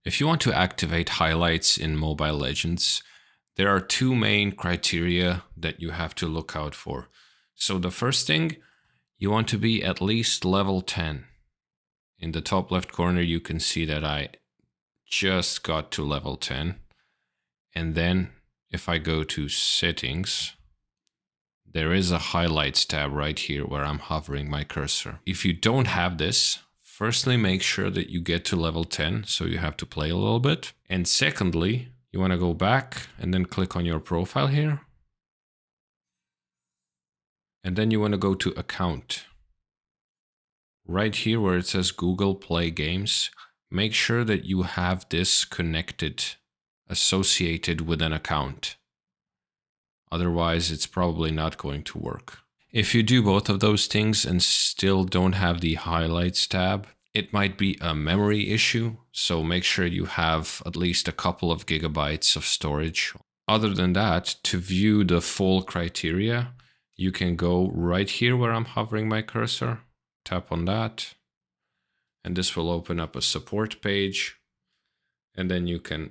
If you want to activate highlights in Mobile Legends, there are two main criteria that you have to look out for. So the first thing, you want to be at least level 10. In the top left corner, you can see that I just got to level 10. And then if I go to settings, there is a highlights tab right here where I'm hovering my cursor. If you don't have this, firstly, make sure that you get to level 10, so you have to play a little bit. And secondly, you want to go back and then click on your profile here. And then you want to go to account. Right here where it says Google Play Games, make sure that you have this connected, associated with an account. Otherwise, it's probably not going to work. If you do both of those things and still don't have the highlights tab, it might be a memory issue, so make sure you have at least a couple of gigabytes of storage. Other than that, to view the full criteria, you can go right here where I'm hovering my cursor, tap on that, and this will open up a support page. And then you can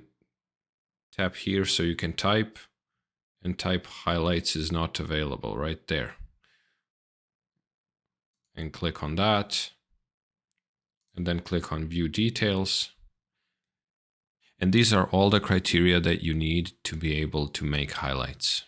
tap here so you can type, and type highlights is not available right there. And click on that. And then click on view details. And these are all the criteria that you need to be able to make highlights.